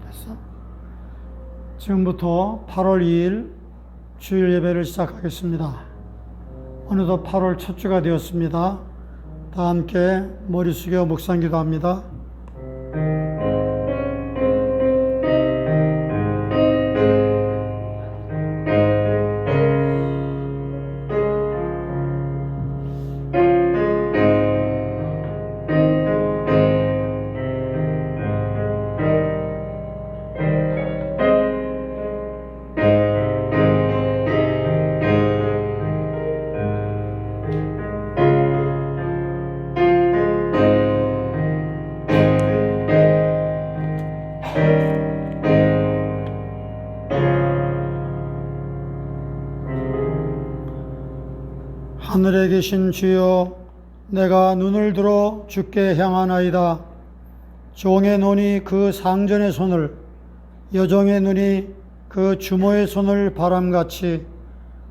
그래서 지금부터 8월 2일 주일 예배를 시작하겠습니다. 어느덧 8월 첫 주가 되었습니다. 다 함께 머리 숙여 묵상 기도합니다. 하늘에 계신 주여, 내가 눈을 들어 주께 향하나이다. 종의 눈이 그 상전의 손을, 여종의 눈이 그 주모의 손을 바람같이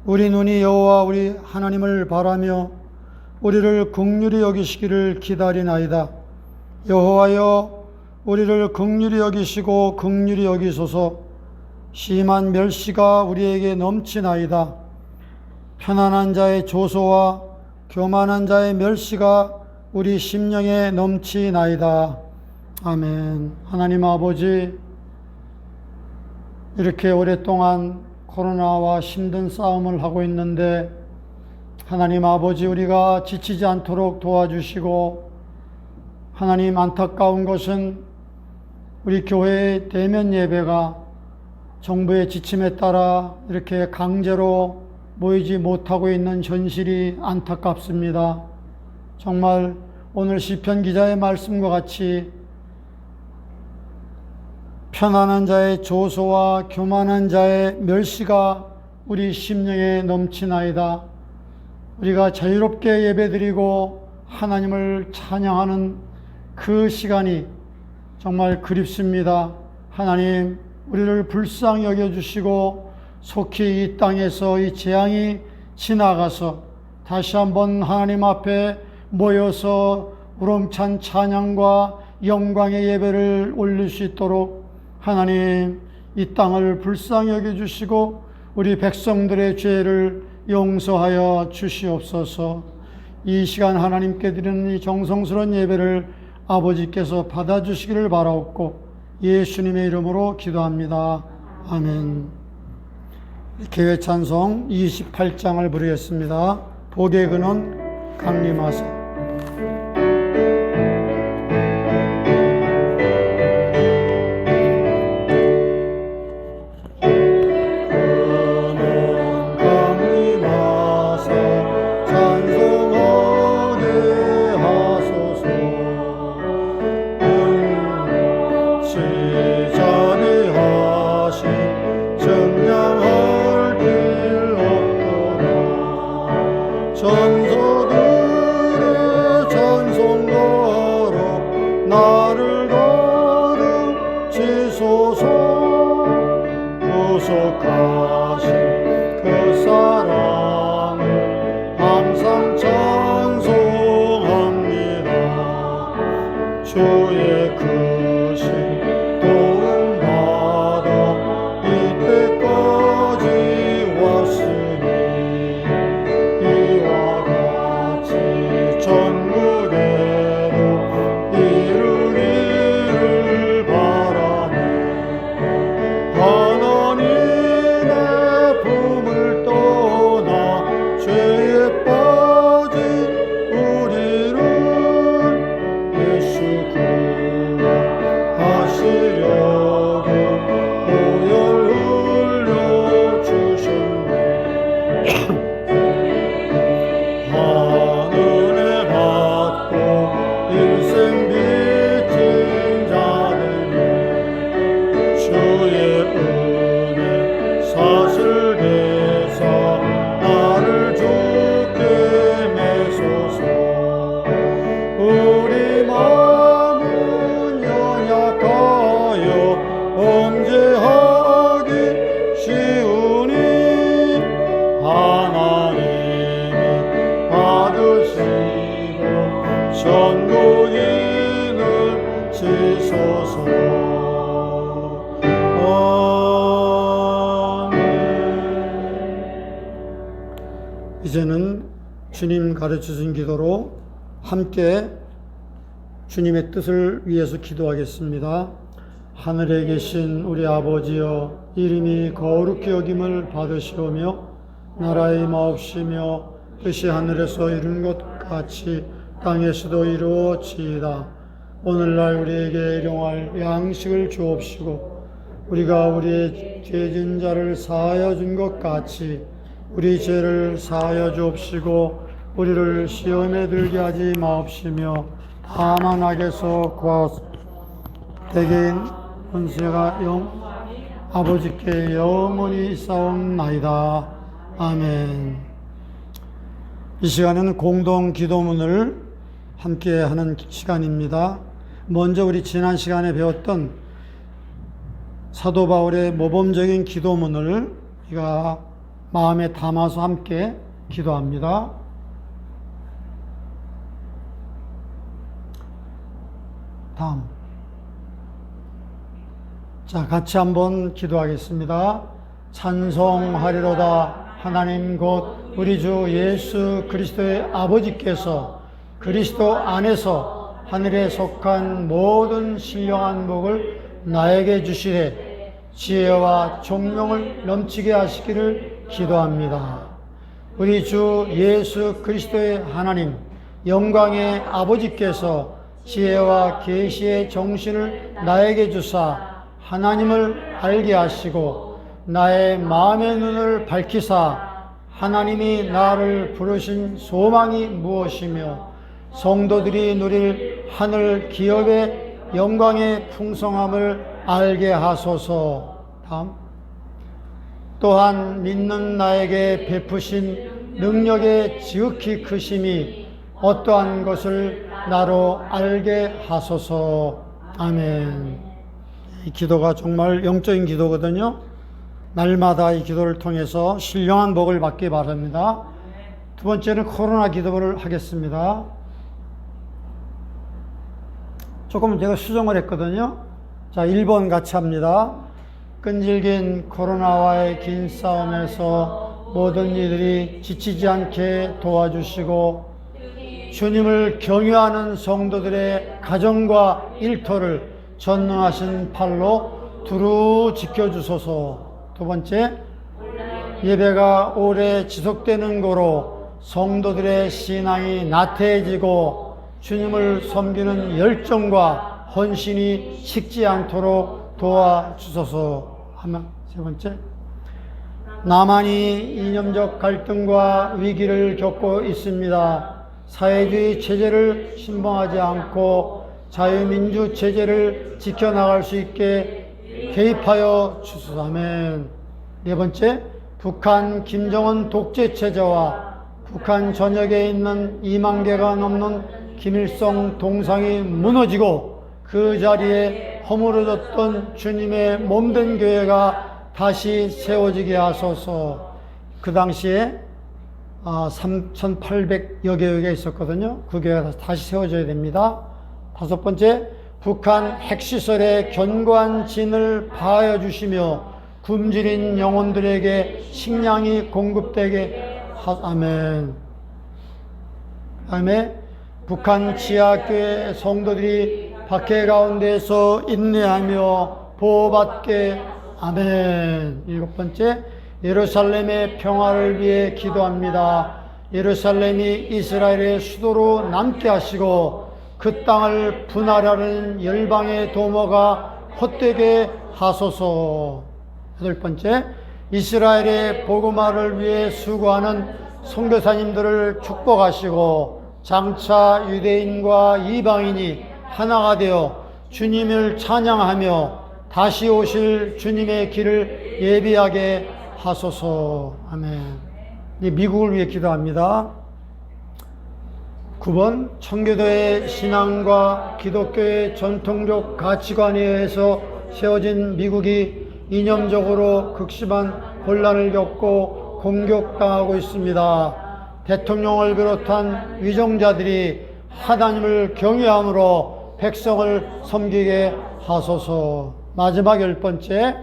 우리 눈이 여호와 우리 하나님을 바라며 우리를 긍휼히 여기시기를 기다리나이다. 여호와여, 우리를 긍휼히 여기시고 긍휼히 여기소서. 심한 멸시가 우리에게 넘치나이다. 편안한 자의 조소와 교만한 자의 멸시가 우리 심령에 넘치나이다. 아멘. 하나님 아버지, 이렇게 오랫동안 코로나와 힘든 싸움을 하고 있는데 하나님 아버지, 우리가 지치지 않도록 도와주시고, 하나님, 안타까운 것은 우리 교회의 대면 예배가 정부의 지침에 따라 이렇게 강제로 모이지 못하고 있는 현실이 안타깝습니다. 정말 오늘 시편 기자의 말씀과 같이 편안한 자의 조소와 교만한 자의 멸시가 우리 심령에 넘치나이다. 우리가 자유롭게 예배드리고 하나님을 찬양하는 그 시간이 정말 그립습니다. 하나님, 우리를 불쌍히 여겨주시고 속히 이 땅에서 이 재앙이 지나가서 다시 한번 하나님 앞에 모여서 우렁찬 찬양과 영광의 예배를 올릴 수 있도록 하나님, 이 땅을 불쌍히 여겨주시고 우리 백성들의 죄를 용서하여 주시옵소서. 이 시간 하나님께 드리는 이 정성스러운 예배를 아버지께서 받아주시기를 바라옵고 예수님의 이름으로 기도합니다. 아멘. 개회 찬송 28장을 부르겠습니다. 복의 근원 강림하세. 전소들의 찬송가로 나를 가득 지소서. 구속하신 그 사랑을 항상 찬송합니다. 주의 크신 도움 받아 이때까지 왔으니 이와 같이 천국에도 이르기를 바라네. 하나님 이제는 주님 가르쳐준 기도로 함께 주님의 뜻을 위해서 기도하겠습니다. 하늘에 계신 우리 아버지여, 이름이 거룩히 여김을 받으시오며 나라의 마옵시며 뜻이 하늘에서 이룬 것 같이 땅에서도 이루어지이다. 오늘날 우리에게 일용할 양식을 주옵시고 우리가 우리의 죄진 자를 사하여 준 것 같이 우리 죄를 사하여 주옵시고 우리를 시험에 들게 하지 마옵시며 다만 악에서 구하옵소서. 대개인 권세가 아버지께 영원히 있사옵나이다. 아멘. 이 시간은 공동 기도문을 함께 하는 시간입니다. 먼저 우리 지난 시간에 배웠던 사도 바울의 모범적인 기도문을 우리가 마음에 담아서 함께 기도합니다. 다음. 자, 같이 한번 기도하겠습니다. 찬송하리로다. 하나님 곧 우리 주 예수 그리스도의 아버지께서 그리스도 안에서 하늘에 속한 모든 신령한 복을 나에게 주시되 지혜와 총명을 넘치게 하시기를 기도합니다. 우리 주 예수 그리스도의 하나님 영광의 아버지께서 지혜와 계시의 정신을 나에게 주사 하나님을 알게 하시고 나의 마음의 눈을 밝히사 하나님이 나를 부르신 소망이 무엇이며 성도들이 누릴 하늘 기업의 영광의 풍성함을 알게 하소서. 다음. 또한 믿는 나에게 베푸신 능력의 지극히 크심이 어떠한 것을 나로 알게 하소서. 아멘. 이 기도가 정말 영적인 기도거든요. 날마다 이 기도를 통해서 신령한 복을 받기 바랍니다. 두 번째는 코로나 기도를 하겠습니다. 조금 제가 수정을 했거든요. 자, 1번 같이 합니다. 끈질긴 코로나와의 긴 싸움에서 모든 이들이 지치지 않게 도와주시고 주님을 경유하는 성도들의 가정과 일터를 전능하신 팔로 두루 지켜주소서. 두 번째, 예배가 오래 지속되는 거로 성도들의 신앙이 나태해지고 주님을 섬기는 열정과 헌신이 식지 않도록 도와주소서. 하면 세 번째, 나만이 이념적 갈등과 위기를 겪고 있습니다. 사회주의 체제를 신봉하지 않고 자유민주 체제를 지켜나갈 수 있게 개입하여 주소서. 아멘. 네 번째, 북한 김정은 독재 체제와 북한 전역에 있는 2만 개가 넘는 김일성 동상이 무너지고 그 자리에 허물어졌던 주님의 몸된 교회가 다시 세워지게 하소서. 그 당시에 3,800여 개가 있었거든요. 그 교회가 다시 세워져야 됩니다. 다섯 번째, 북한 핵시설의 견고한 진을 파하여 주시며 굶주린 영혼들에게 식량이 공급되게 아멘. 다음에 북한 지하교회 성도들이 박해 가운데서 인내하며 보호받게 아멘. 일곱 번째, 예루살렘의 평화를 위해 기도합니다. 예루살렘이 이스라엘의 수도로 남게 하시고 그 땅을 분할하는 열방의 도모가 헛되게 하소서. 여덟 번째, 이스라엘의 복음화를 위해 수고하는 선교사님들을 축복하시고 장차 유대인과 이방인이 하나가 되어 주님을 찬양하며 다시 오실 주님의 길을 예비하게 하소서. 아멘. 미국을 위해 기도합니다. 9번, 청교도의 신앙과 기독교의 전통적 가치관에 의해서 세워진 미국이 이념적으로 극심한 혼란을 겪고 공격당하고 있습니다. 대통령을 비롯한 위정자들이 하나님을 경외함으로 백성을 섬기게 하소서. 마지막 10번째,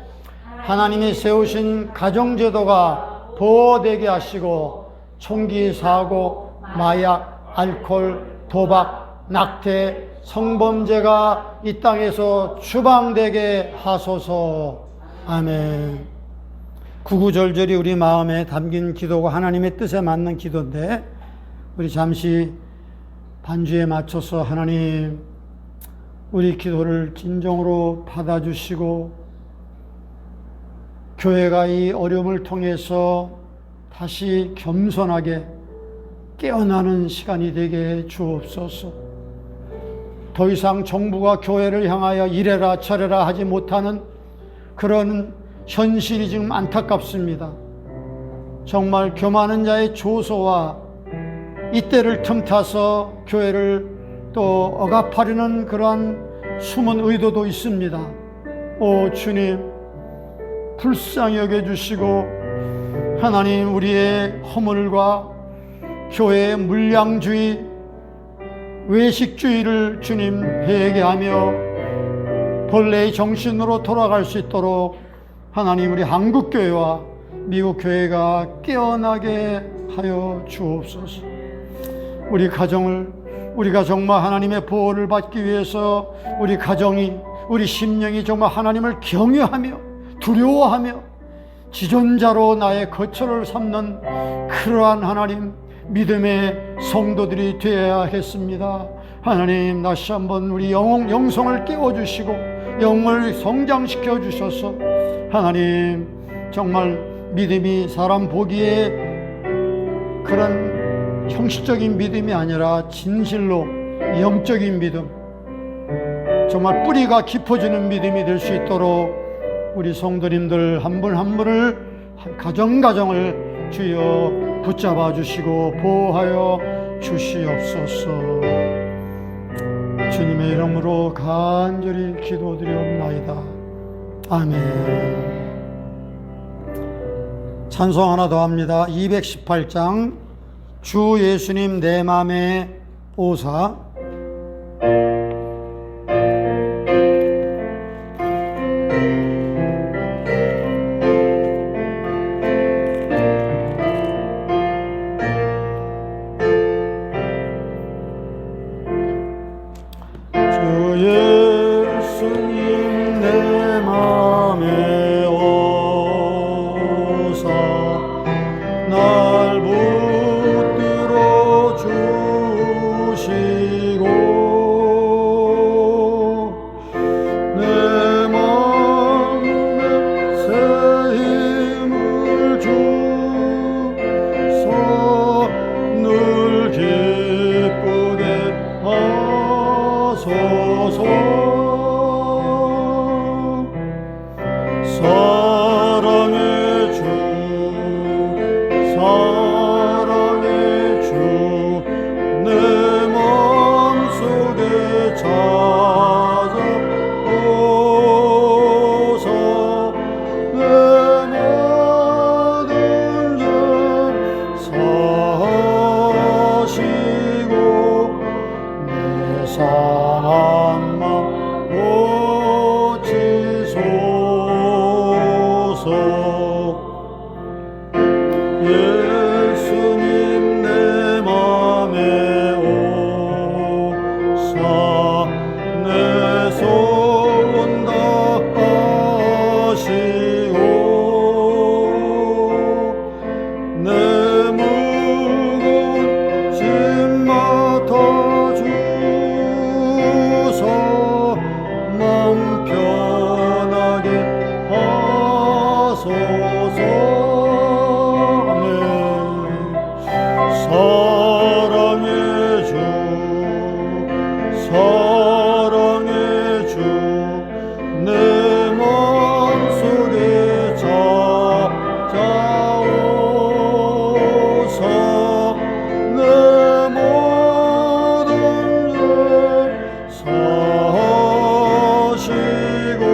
하나님이 세우신 가정제도가 보호되게 하시고 총기 사고, 마약, 알코올, 도박, 낙태, 성범죄가 이 땅에서 추방되게 하소서. 아멘. 구구절절히 우리 마음에 담긴 기도가 하나님의 뜻에 맞는 기도인데, 우리 잠시 반주에 맞춰서 하나님, 우리 기도를 진정으로 받아주시고 교회가 이 어려움을 통해서 다시 겸손하게 깨어나는 시간이 되게 주옵소서. 더 이상 정부가 교회를 향하여 이래라 저래라 하지 못하는 그런 현실이 지금 안타깝습니다. 정말 교만한 자의 조소와 이때를 틈타서 교회를 또 억압하려는 그러한 숨은 의도도 있습니다. 오 주님, 불쌍히 여겨주시고 하나님, 우리의 허물과 교회의 물량주의, 외식주의를 주님 회개하며 본래의 정신으로 돌아갈 수 있도록 하나님, 우리 한국교회와 미국교회가 깨어나게 하여 주옵소서. 우리가 정말 하나님의 보호를 받기 위해서 우리 가정이, 우리 심령이 정말 하나님을 경외하며 두려워하며 지존자로 나의 거처를 삼는 그러한 하나님 믿음의 성도들이 되어야겠습니다. 하나님, 다시 한번 우리 영성을 깨워주시고 영을 성장시켜 주셔서 하나님, 정말 믿음이 사람 보기에 그런 형식적인 믿음이 아니라 진실로 영적인 믿음, 정말 뿌리가 깊어지는 믿음이 될 수 있도록 우리 성도님들 한 분 한 분을, 가정을 주여 붙잡아 주시고 보호하여 주시옵소서. 주님의 이름으로 간절히 기도드리옵나이다. 아멘. 찬송 하나 더 합니다. 218장 주 예수님 내 맘에 오사. 사시고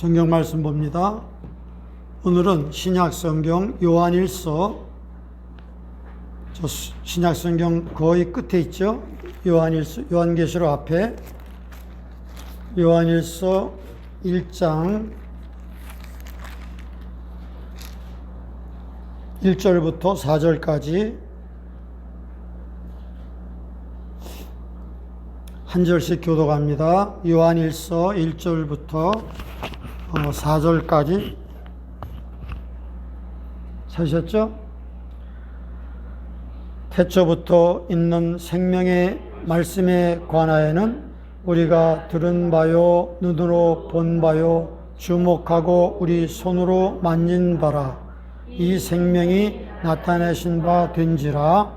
성경 말씀 봅니다. 오늘은 신약성경 요한일서, 저 신약성경 거의 끝에 있죠. 요한계시록 앞에 요한일서 1장 1절부터 4절까지 한 절씩 교독합니다. 요한일서 1절부터 4절까지 찾으셨죠? 태초부터 있는 생명의 말씀에 관하여는 우리가 들은 바요, 눈으로 본 바요, 주목하고 우리 손으로 만진 바라. 이 생명이 나타내신 바 된지라.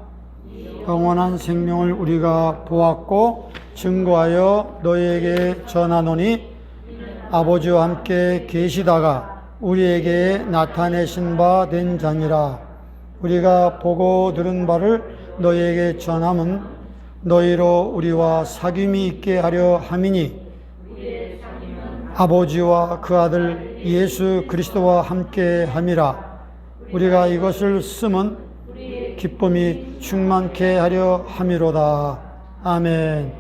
영원한 생명을 우리가 보았고 증거하여 너희에게 전하노니 아버지와 함께 계시다가 우리에게 나타내신 바 된 자니라. 우리가 보고 들은 바를 너희에게 전함은 너희로 우리와 사귐이 있게 하려 함이니 아버지와 그 아들 예수 그리스도와 함께 함이라. 우리가 이것을 쓰면 기쁨이 충만케 하려 함이로다. 아멘.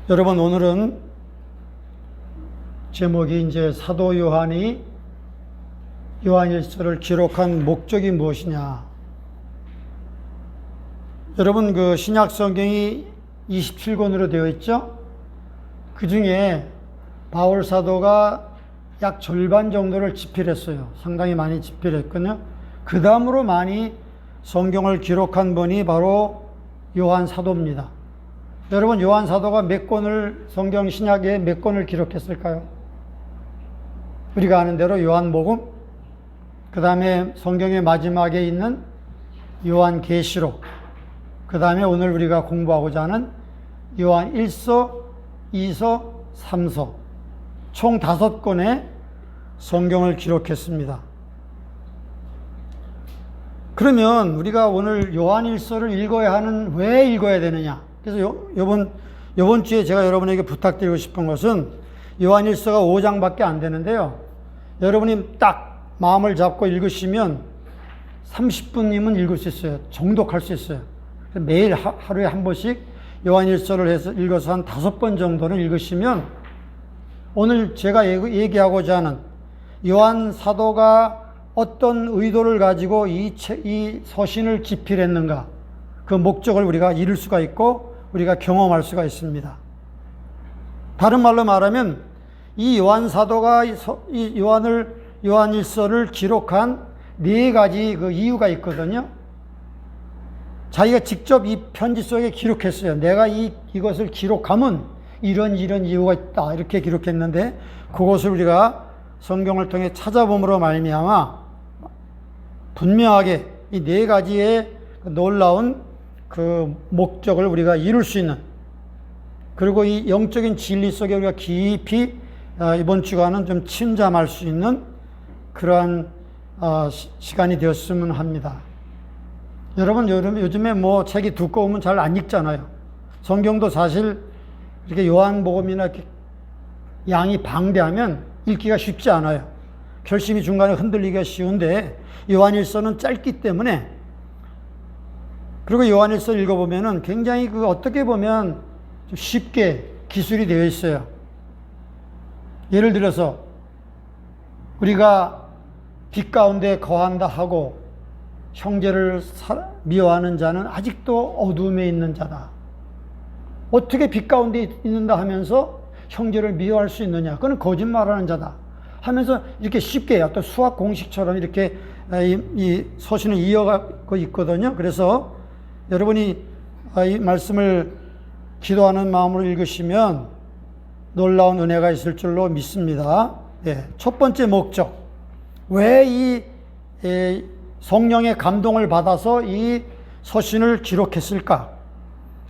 여러분, 오늘은 제목이 이제 사도 요한이 요한일서를 기록한 목적이 무엇이냐. 여러분, 그 신약 성경이 27권으로 되어 있죠? 그 중에 바울 사도가 약 절반 정도를 집필했어요. 상당히 많이 집필했거든요. 그 다음으로 많이 성경을 기록한 분이 바로 요한 사도입니다. 여러분, 요한 사도가 몇 권을, 성경 신약에 몇 권을 기록했을까요? 우리가 아는 대로 요한복음, 그 다음에 성경의 마지막에 있는 요한계시록, 그 다음에 오늘 우리가 공부하고자 하는 요한 1서, 2서, 3서, 총 5권의 성경을 기록했습니다. 그러면 우리가 오늘 요한 1서를 읽어야 하는, 왜 읽어야 되느냐? 그래서 요번 주에 제가 여러분에게 부탁드리고 싶은 것은 요한 1서가 5장밖에 안 되는데요. 여러분이 딱 마음을 잡고 읽으시면 30분이면 읽을 수 있어요. 정독할 수 있어요. 매일 하루에 한 번씩 요한 1서를 해서 읽어서 한 5번 정도는 읽으시면 오늘 제가 얘기하고자 하는 요한 사도가 어떤 의도를 가지고 이 서신을 집필했는가, 그 목적을 우리가 이룰 수가 있고 우리가 경험할 수가 있습니다. 다른 말로 말하면 이 요한 사도가 이 요한일서를 기록한 4가지 그 이유가 있거든요. 자기가 직접 이 편지 속에 기록했어요. 내가 이것을 기록하면 이런 이유가 있다, 이렇게 기록했는데 그것을 우리가 성경을 통해 찾아봄으로 말미암아 분명하게 이 4가지의 놀라운 그 목적을 우리가 이룰 수 있는, 그리고 이 영적인 진리 속에 우리가 깊이 이번 주간은 좀 침잠할 수 있는 그러한 시간이 되었으면 합니다. 여러분, 요즘에 뭐 책이 두꺼우면 잘 안 읽잖아요. 성경도 사실 이렇게 요한복음이나 이렇게 양이 방대하면 읽기가 쉽지 않아요. 결심이 중간에 흔들리기가 쉬운데 요한일서는 짧기 때문에, 그리고 요한일서 읽어보면은 굉장히 어떻게 보면 좀 쉽게 기술이 되어 있어요. 예를 들어서 우리가 빛 가운데 거한다 하고 형제를 미워하는 자는 아직도 어둠에 있는 자다. 어떻게 빛 가운데 있는다 하면서 형제를 미워할 수 있느냐? 그건 거짓말하는 자다 하면서 이렇게 쉽게 어떤 수학 공식처럼 이렇게 이 서신을 이어가고 있거든요. 그래서 여러분이 이 말씀을 기도하는 마음으로 읽으시면 놀라운 은혜가 있을 줄로 믿습니다. 네, 첫 번째 목적, 왜 이 성령의 감동을 받아서 이 서신을 기록했을까?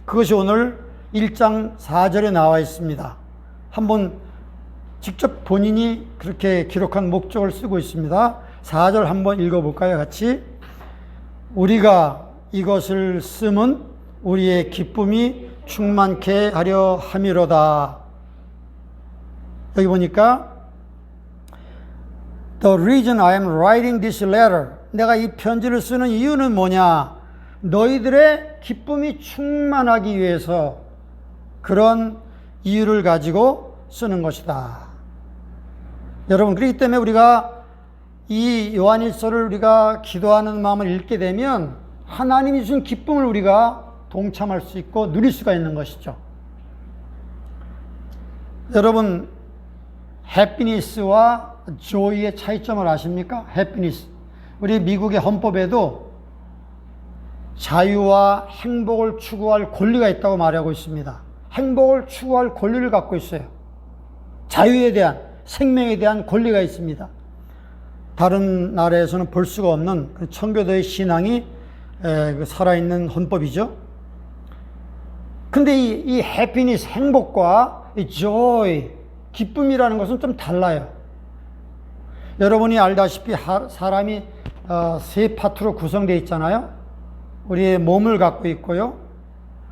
그것이 오늘 1장 4절에 나와 있습니다. 한번 직접 본인이 그렇게 기록한 목적을 쓰고 있습니다. 4절 한번 읽어볼까요? 같이. 우리가 이것을 쓰면 우리의 기쁨이 충만케 하려 함이로다. 여기 보니까 The reason I am writing this letter, 내가 이 편지를 쓰는 이유는 뭐냐? 너희들의 기쁨이 충만하기 위해서 그런 이유를 가지고 쓰는 것이다. 여러분, 그렇기 때문에 우리가 이 요한일서를 우리가 기도하는 마음을 읽게 되면 하나님이 주신 기쁨을 우리가 동참할 수 있고 누릴 수가 있는 것이죠. 여러분, 해피니스와 조이의 차이점을 아십니까? 해피니스. 우리 미국의 헌법에도 자유와 행복을 추구할 권리가 있다고 말하고 있습니다. 행복을 추구할 권리를 갖고 있어요. 자유에 대한, 생명에 대한 권리가 있습니다. 다른 나라에서는 볼 수가 없는 그 청교도의 신앙이 살아있는 헌법이죠. 근데 이 해피니스, 행복과 이 joy, 기쁨이라는 것은 좀 달라요. 여러분이 알다시피 사람이 세 파트로 구성되어 있잖아요. 우리의 몸을 갖고 있고요.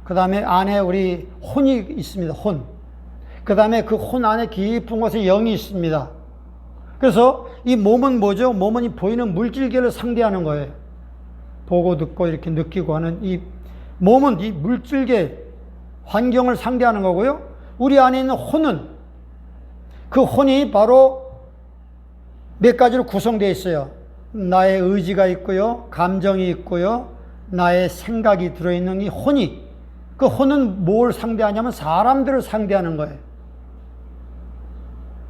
그 다음에 안에 우리 혼이 있습니다. 혼. 그 다음에 그 혼 안에 깊은 곳에 영이 있습니다. 그래서 이 몸은 뭐죠? 몸은 이 보이는 물질계를 상대하는 거예요. 보고 듣고 이렇게 느끼고 하는 이 몸은 이 물질계 환경을 상대하는 거고요. 우리 안에 있는 혼은 그 혼이 바로 몇 가지로 구성되어 있어요. 나의 의지가 있고요. 감정이 있고요. 나의 생각이 들어있는 이 혼이, 그 혼은 뭘 상대하냐면 사람들을 상대하는 거예요.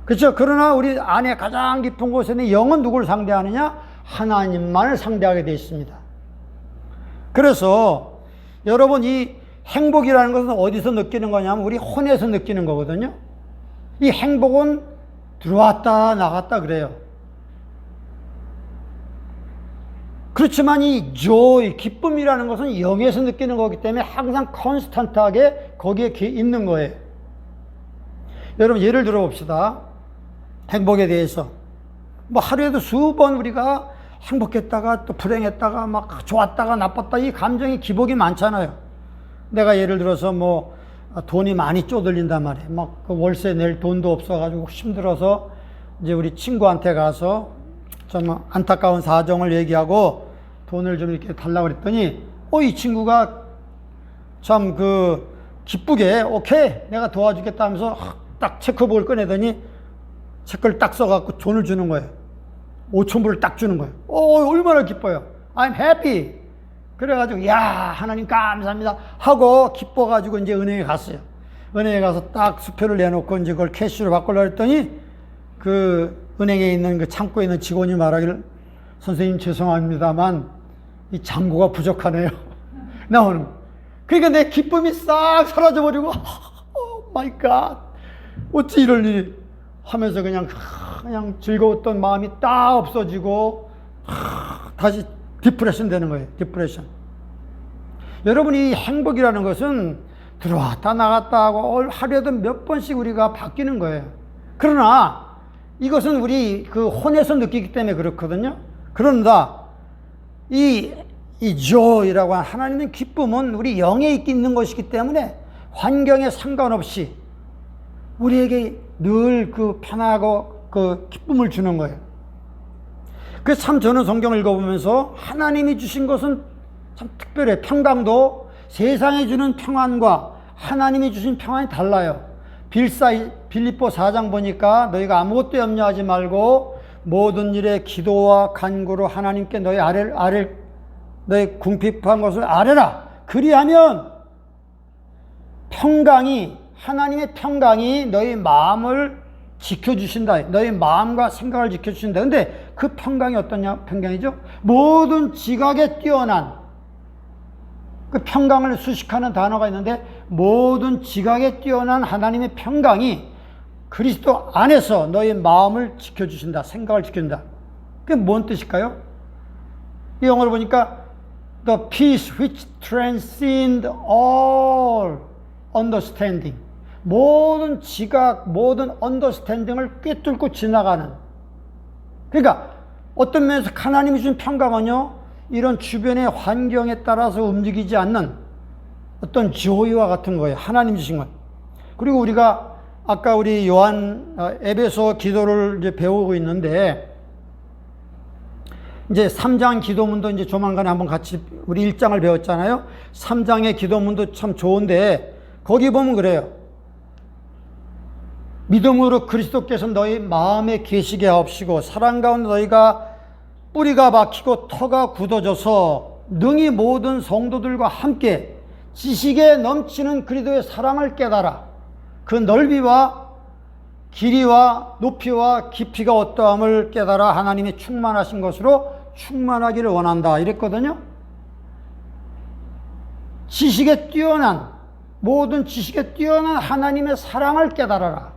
그렇죠? 그러나 우리 안에 가장 깊은 곳에는 영은 누구를 상대하느냐? 하나님만을 상대하게 되어 있습니다. 그래서 여러분, 이 행복이라는 것은 어디서 느끼는 거냐면 우리 혼에서 느끼는 거거든요. 이 행복은 들어왔다 나갔다 그래요. 그렇지만 이 joy, 기쁨이라는 것은 영에서 느끼는 거기 때문에 항상 컨스턴트하게 거기에 있는 거예요. 여러분, 예를 들어 봅시다. 행복에 대해서. 뭐 하루에도 수번 우리가 행복했다가 또 불행했다가 막 좋았다가 나빴다, 이 감정이 기복이 많잖아요. 내가 예를 들어서 뭐 돈이 많이 쪼들린단 말이에요. 막 그 월세 낼 돈도 없어가지고 힘들어서 이제 우리 친구한테 가서 좀 안타까운 사정을 얘기하고 돈을 좀 이렇게 달라고 그랬더니 이 친구가 참 기쁘게 오케이 내가 도와주겠다 하면서 딱 체크북을 꺼내더니 체크를 딱 써갖고 돈을 주는 거예요. 5,000불을 딱 주는 거예요. 얼마나 기뻐요. I'm happy. 그래가지고 야 하나님 감사합니다 하고 기뻐가지고 이제 은행에 갔어요. 은행에 가서 딱 수표를 내놓고 이제 그걸 캐시로 바꾸려고 했더니 그 은행에 있는 그 창고에 있는 직원이 말하기를 선생님 죄송합니다만 이 잔고가 부족하네요. 나오는. 그러니까 내 기쁨이 싹 사라져버리고 오 마이 갓 어찌 이럴 일이 하면서 그냥 즐거웠던 마음이 딱 없어지고 다시 디프레션 되는 거예요. 디프레션. 여러분이 행복이라는 것은 들어왔다 나갔다 하고 하루에도 몇 번씩 우리가 바뀌는 거예요. 그러나 이것은 우리 그 혼에서 느끼기 때문에 그렇거든요. 그런다 이 joy라고 하는 하나님의 기쁨은 우리 영에 있는 것이기 때문에 환경에 상관없이 우리에게 늘 그 편하고 그 기쁨을 주는 거예요. 그래서 참 저는 성경을 읽어보면서 하나님이 주신 것은 참 특별해요. 평강도 세상에 주는 평안과 하나님이 주신 평안이 달라요. 빌립보 4장 보니까 너희가 아무것도 염려하지 말고 모든 일에 기도와 간구로 하나님께 너희 너희 궁핍한 것을 아뢰라. 그리하면 하나님의 평강이 너희 마음을 지켜주신다. 너희 마음과 생각을 지켜주신다. 근데 그 평강이 어떤 평강이죠? 모든 지각에 뛰어난 그 평강을 수식하는 단어가 있는데 모든 지각에 뛰어난 하나님의 평강이 그리스도 안에서 너희 마음을 지켜주신다. 생각을 지켜준다. 그게 뭔 뜻일까요? 이 영어를 보니까 The peace which transcends all understanding. 모든 지각, 모든 언더스탠딩을 꿰뚫고 지나가는. 그러니까 어떤 면에서 하나님이 주신 평강은요, 이런 주변의 환경에 따라서 움직이지 않는 어떤 조이와 같은 거예요. 하나님 주신 것. 그리고 우리가 아까 우리 에베소 기도를 이제 배우고 있는데, 이제 3장 기도문도 이제 조만간에 한번 같이 우리 1장을 배웠잖아요. 3장의 기도문도 참 좋은데, 거기 보면 그래요. 믿음으로 그리스도께서 너희 마음에 계시게 하옵시고, 사랑 가운데 너희가 뿌리가 박히고 터가 굳어져서 능히 모든 성도들과 함께 지식에 넘치는 그리스도의 사랑을 깨달아 그 넓이와 길이와 높이와 깊이가 어떠함을 깨달아 하나님이 충만하신 것으로 충만하기를 원한다, 이랬거든요. 모든 지식에 뛰어난 하나님의 사랑을 깨달아라.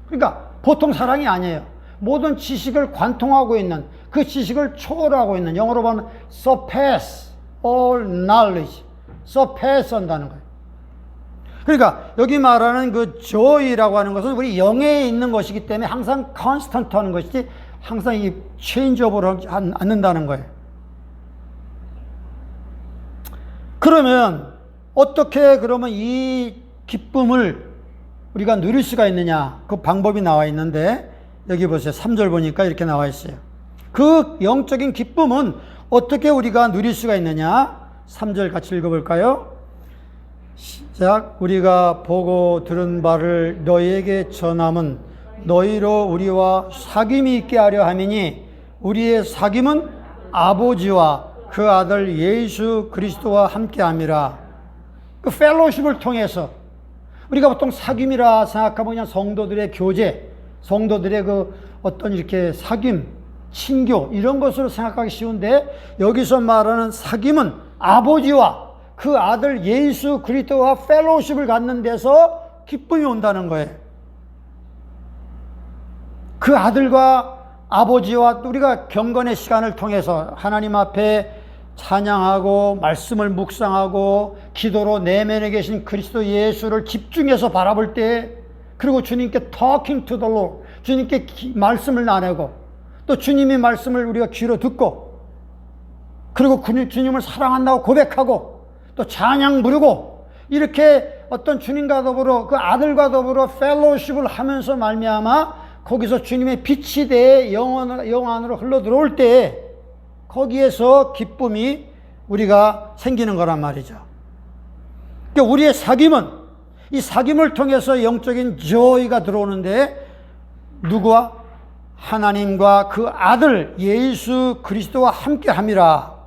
그러니까 보통 사랑이 아니에요. 모든 지식을 관통하고 있는, 그 지식을 초월하고 있는, 영어로 보면 surpass all knowledge, surpass 한다는 거예요. 그러니까 여기 말하는 그 joy라고 하는 것은 우리 영에 있는 것이기 때문에 항상 constant 하는 것이지 항상 이 change업을 하지 않는다는 거예요. 그러면 어떻게 그러면 이 기쁨을 우리가 누릴 수가 있느냐, 그 방법이 나와 있는데, 여기 보세요. 3절 보니까 이렇게 나와 있어요. 그 영적인 기쁨은 어떻게 우리가 누릴 수가 있느냐? 3절 같이 읽어볼까요? 시작. 우리가 보고 들은 바를 너희에게 전함은 너희로 우리와 사귐이 있게 하려 함이니, 우리의 사귐은 아버지와 그 아들 예수 그리스도와 함께 함이라. 그 펠로십을 통해서, 우리가 보통 사귐이라 생각하면 그냥 성도들의 교제, 성도들의 그 어떤 이렇게 사귐, 친교, 이런 것으로 생각하기 쉬운데, 여기서 말하는 사귐은 아버지와 그 아들 예수 그리스도와 펠로십을 갖는 데서 기쁨이 온다는 거예요. 그 아들과 아버지와 우리가 경건의 시간을 통해서 하나님 앞에 찬양하고 말씀을 묵상하고 기도로 내면에 계신 그리스도 예수를 집중해서 바라볼 때, 그리고 주님께 talking to the Lord, 주님께 말씀을 나누고, 또 주님의 말씀을 우리가 귀로 듣고, 그리고 주님을 사랑한다고 고백하고, 또 찬양 부르고, 이렇게 어떤 주님과 더불어 그 아들과 더불어 펠로십을 하면서 말미암아 거기서 주님의 빛이 내 영 안으로 흘러 들어올 때, 거기에서 기쁨이 우리가 생기는 거란 말이죠. 그러니까 우리의 사귐은, 이 사귐을 통해서 영적인 joy가 들어오는데, 누구와? 하나님과 그 아들 예수 그리스도와 함께 함이라.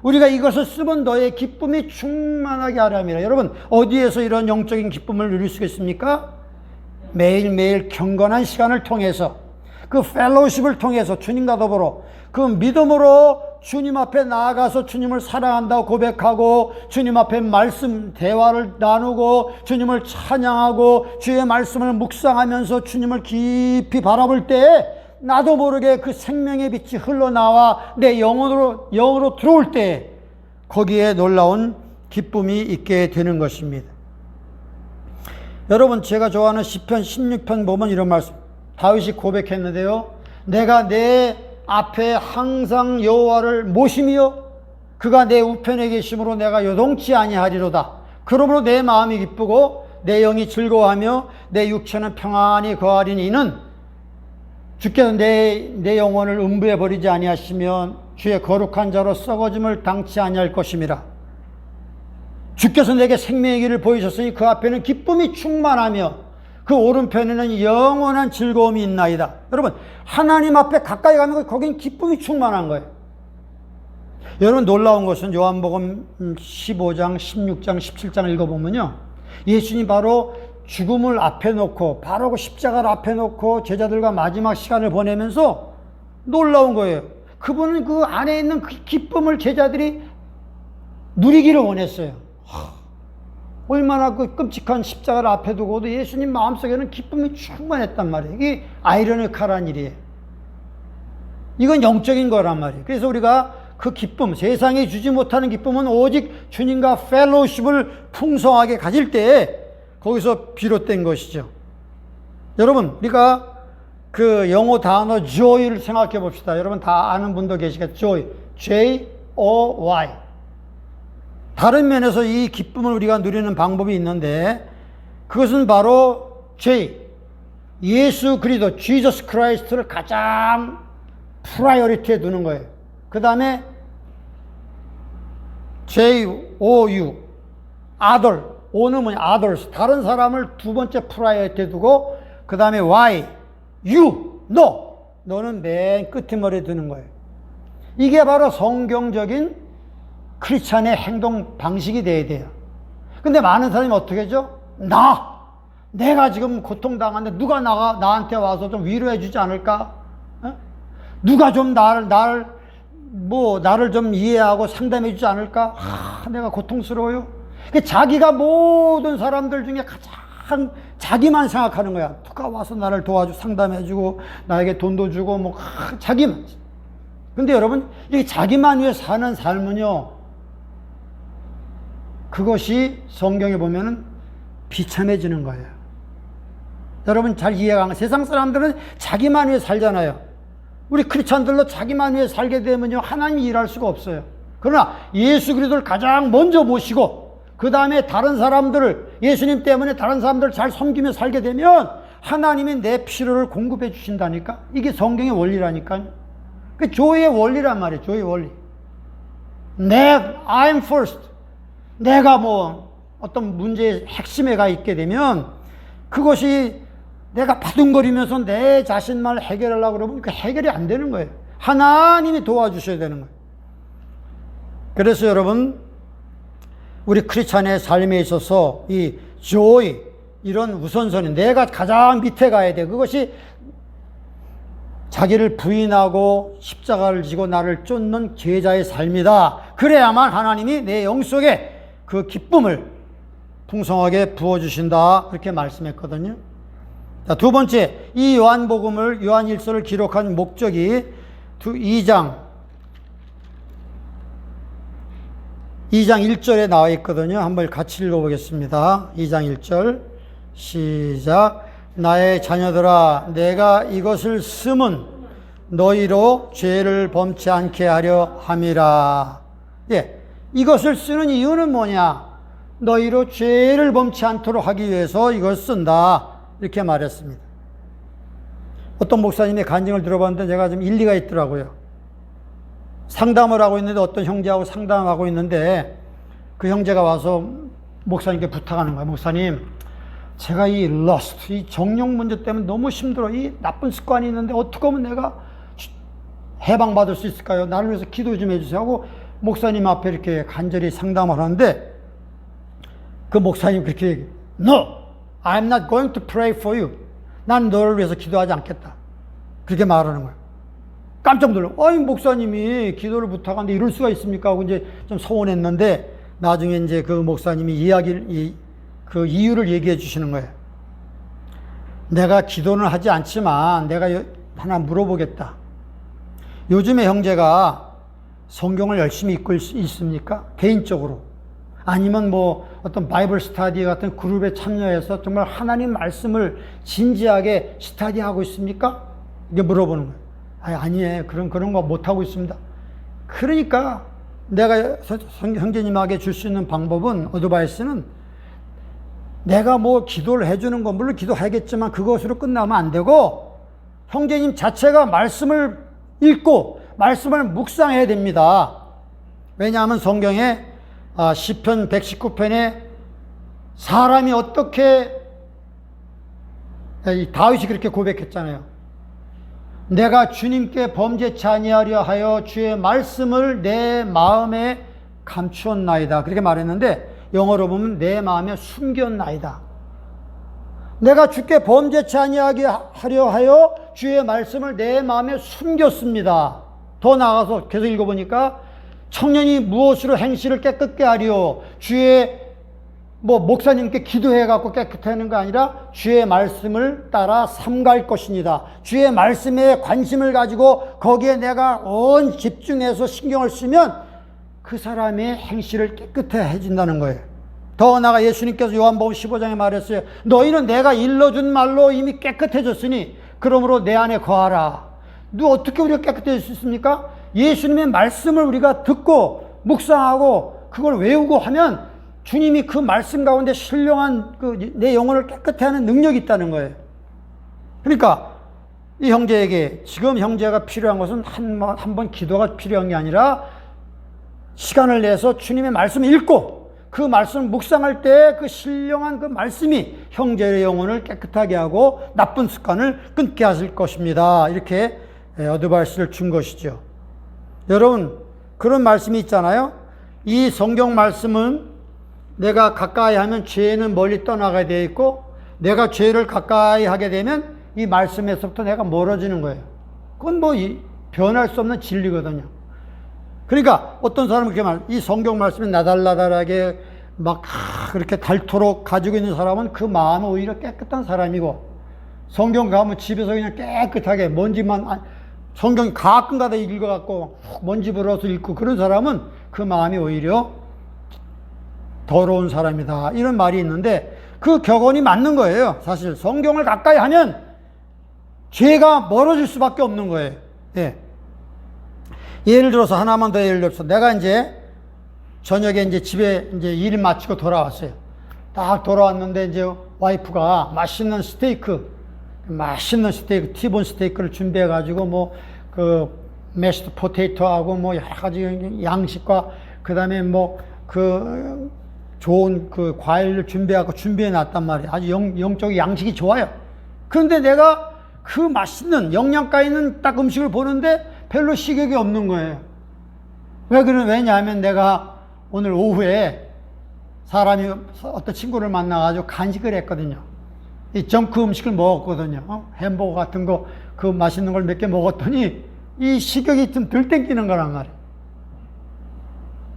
우리가 이것을 쓰면 너의 기쁨이 충만하게 하려 함이라. 여러분, 어디에서 이런 영적인 기쁨을 누릴 수 있습니까? 매일매일 경건한 시간을 통해서, 그 펠로십을 통해서 주님과 더불어 그 믿음으로 주님 앞에 나아가서 주님을 사랑한다고 고백하고, 주님 앞에 말씀 대화를 나누고, 주님을 찬양하고, 주의 말씀을 묵상하면서 주님을 깊이 바라볼 때, 나도 모르게 그 생명의 빛이 흘러나와 내 영으로 들어올 때, 거기에 놀라운 기쁨이 있게 되는 것입니다. 여러분, 제가 좋아하는 시편 16편 보면 이런 말씀, 다윗이 고백했는데요. 내가 내 앞에 항상 여호와를 모심이요, 그가 내 우편에 계심으로 내가 요동치 아니하리로다. 그러므로 내 마음이 기쁘고 내 영이 즐거워하며 내 육체는 평안히 거하리니, 이는 주께서 내 영혼을 음부에 버리지 아니하시면 주의 거룩한 자로 썩어짐을 당치 아니할 것임이라. 주께서 내게 생명의 길을 보이셨으니 그 앞에는 기쁨이 충만하며 그 오른편에는 영원한 즐거움이 있나이다. 여러분, 하나님 앞에 가까이 가면 거긴 기쁨이 충만한 거예요. 여러분, 놀라운 것은 요한복음 15장, 16장, 17장을 읽어보면요, 예수님 바로 죽음을 앞에 놓고, 바로 그 십자가를 앞에 놓고 제자들과 마지막 시간을 보내면서 놀라운 거예요. 그분은 그 안에 있는 그 기쁨을 제자들이 누리기를 원했어요. 얼마나 그 끔찍한 십자가를 앞에 두고도 예수님 마음속에는 기쁨이 충만했단 말이에요. 이게 아이러니컬한 일이에요. 이건 영적인 거란 말이에요. 그래서 우리가 그 기쁨, 세상에 주지 못하는 기쁨은 오직 주님과 펠로십을 풍성하게 가질 때 거기서 비롯된 것이죠. 여러분, 우리가 그 영어 단어 joy를 생각해 봅시다. 여러분 다 아는 분도 계시겠죠? joy, J-O-Y. 다른 면에서 이 기쁨을 우리가 누리는 방법이 있는데, 그것은 바로 J, 예수 그리스도, Jesus Christ를 가장 프라이어리티에 두는 거예요. 그 다음에 J-O-U, other, O는 뭐냐, others, 다른 사람을 두 번째 프라이어리티에 두고, 그 다음에 Y, you, no, 너는 맨 끝머리에 두는 거예요. 이게 바로 성경적인 크리스찬의 행동 방식이 돼야 돼요. 근데 많은 사람이 어떻게 하죠? 내가 지금 고통당하는데 누가 나한테 와서 좀 위로해 주지 않을까? 어? 누가 좀 나를 좀 이해하고 상담해 주지 않을까? 내가 고통스러워요. 자기가 모든 사람들 중에 가장 자기만 생각하는 거야. 누가 와서 나를 도와주고 상담해 주고 나에게 돈도 주고 자기만. 근데 여러분, 이 자기만 위해 사는 삶은요, 그것이 성경에 보면은 비참해지는 거예요. 여러분 잘 이해가 안 가요. 세상 사람들은 자기만 위해 살잖아요. 우리 크리스찬들로 자기만 위해 살게 되면요, 하나님이 일할 수가 없어요. 그러나 예수 그리스도를 가장 먼저 모시고 그 다음에 다른 사람들을, 예수님 때문에 다른 사람들을 잘 섬기며 살게 되면 하나님이 내 필요를 공급해 주신다니까. 이게 성경의 원리라니까요. 그 조의 원리란 말이에요. 조의 원리. I'm first. 내가 어떤 문제의 핵심에 가 있게 되면 그것이 내가 바둥거리면서 내 자신만 해결하려고 그러면 그 해결이 안 되는 거예요. 하나님이 도와주셔야 되는 거예요. 그래서 여러분, 우리 크리스찬의 삶에 있어서 이 joy, 이런 우선순위, 내가 가장 밑에 가야 돼. 그것이 자기를 부인하고 십자가를 지고 나를 쫓는 제자의 삶이다. 그래야만 하나님이 내 영 속에 그 기쁨을 풍성하게 부어주신다. 그렇게 말씀했거든요. 자, 두 번째, 이 요한복음을, 요한일서를 기록한 목적이 2장 1절에 나와 있거든요. 한번 같이 읽어보겠습니다. 2장 1절 시작. 나의 자녀들아, 내가 이것을 쓰면 너희로 죄를 범치 않게 하려 함이라. 예, 이것을 쓰는 이유는 뭐냐? 너희로 죄를 범치 않도록 하기 위해서 이걸 쓴다. 이렇게 말했습니다. 어떤 목사님의 간증을 들어봤는데 제가 좀 일리가 있더라고요. 상담을 하고 있는데 어떤 형제하고 상담하고 있는데 그 형제가 와서 목사님께 부탁하는 거예요. 목사님, 제가 이 러스트, 이 정욕 문제 때문에 너무 힘들어. 이 나쁜 습관이 있는데 어떻게 하면 내가 해방받을 수 있을까요? 나를 위해서 기도 좀 해주세요 하고 목사님 앞에 이렇게 간절히 상담을 하는데 그 목사님 그렇게 얘기해요. No, I'm not going to pray for you. 난 너를 위해서 기도하지 않겠다. 그렇게 말하는 거예요. 깜짝 놀라. 아니, 목사님이 기도를 부탁하는데 이럴 수가 있습니까? 하고 이제 좀 서운했는데 나중에 이제 그 목사님이 그 이유를 얘기해 주시는 거예요. 내가 기도는 하지 않지만 내가 하나 물어보겠다. 요즘에 형제가 성경을 열심히 읽고 있습니까? 개인적으로. 아니면 어떤 바이블 스터디 같은 그룹에 참여해서 정말 하나님 말씀을 진지하게 스터디하고 있습니까? 이게 물어보는 거예요. 아니에요. 그런 거 못하고 있습니다. 그러니까 내가 형제님에게 줄 수 있는 방법은, 어드바이스는 내가 기도를 해주는 건 물론 기도하겠지만 그것으로 끝나면 안 되고 형제님 자체가 말씀을 읽고 말씀을 묵상해야 됩니다. 왜냐하면 성경에 시편 119편에 사람이 어떻게, 다윗이 그렇게 고백했잖아요. 내가 주님께 범죄치 아니하려 하여 주의 말씀을 내 마음에 감추었나이다. 그렇게 말했는데 영어로 보면 내 마음에 숨겼나이다. 내가 주께 범죄치 아니하게 하려 하여 주의 말씀을 내 마음에 숨겼습니다. 더 나아가서 계속 읽어보니까 청년이 무엇으로 행실을 깨끗게 하리요? 주의 목사님께 기도해갖고 깨끗게 하는 거 아니라 주의 말씀을 따라 삼갈 것입니다. 주의 말씀에 관심을 가지고 거기에 내가 온 집중해서 신경을 쓰면 그 사람의 행실을 깨끗해 해준다는 거예요. 더 나아가 예수님께서 요한복음 15장에 말했어요. 너희는 내가 일러준 말로 이미 깨끗해졌으니 그러므로 내 안에 거하라. 어떻게 우리가 깨끗해질 수 있습니까? 예수님의 말씀을 우리가 듣고 묵상하고 그걸 외우고 하면 주님이 그 말씀 가운데 신령한 내 영혼을 깨끗해 하는 능력이 있다는 거예요. 그러니까 이 형제에게 지금 형제가 필요한 것은 한 번 기도가 필요한 게 아니라 시간을 내서 주님의 말씀을 읽고 그 말씀을 묵상할 때 그 신령한 그 말씀이 형제의 영혼을 깨끗하게 하고 나쁜 습관을 끊게 하실 것입니다. 이렇게 어드바이스를 준 것이죠. 여러분, 그런 말씀이 있잖아요. 이 성경 말씀은 내가 가까이 하면 죄는 멀리 떠나가게 되어 있고, 내가 죄를 가까이 하게 되면 이 말씀에서부터 내가 멀어지는 거예요. 그건 뭐 변할 수 없는 진리거든요. 그러니까 어떤 사람은 그렇게 이 성경 말씀이 나달나달하게 막 그렇게 닳도록 가지고 있는 사람은 그 마음은 오히려 깨끗한 사람이고, 성경 가면 집에서 그냥 깨끗하게 먼지만, 성경 가끔가다 읽어갖고 먼지 불어서 읽고 그런 사람은 그 마음이 오히려 더러운 사람이다, 이런 말이 있는데 그 격언이 맞는 거예요. 사실 성경을 가까이 하면 죄가 멀어질 수밖에 없는 거예요. 예. 예를 들어서 하나만 더 예를 들어서 내가 이제 저녁에 이제 집에 이제 일 마치고 돌아왔어요. 딱 돌아왔는데 이제 와이프가 맛있는 스테이크, 티본 스테이크를 준비해가지고 뭐 그 메시드 포테이토하고 뭐 여러 가지 양식과 그 다음에 뭐 그 좋은 그 과일을 준비해 놨단 말이에요. 아주 영적 양식이 좋아요. 그런데 내가 그 맛있는 영양가 있는 딱 음식을 보는데 별로 식욕이 없는 거예요. 왜냐하면 내가 오늘 오후에 사람이 어떤 친구를 만나가지고 간식을 했거든요. 이 정크 음식을 먹었거든요. 햄버거 같은 거, 그 맛있는 걸 몇 개 먹었더니 이 식욕이 좀 덜 땡기는 거란 말이에요.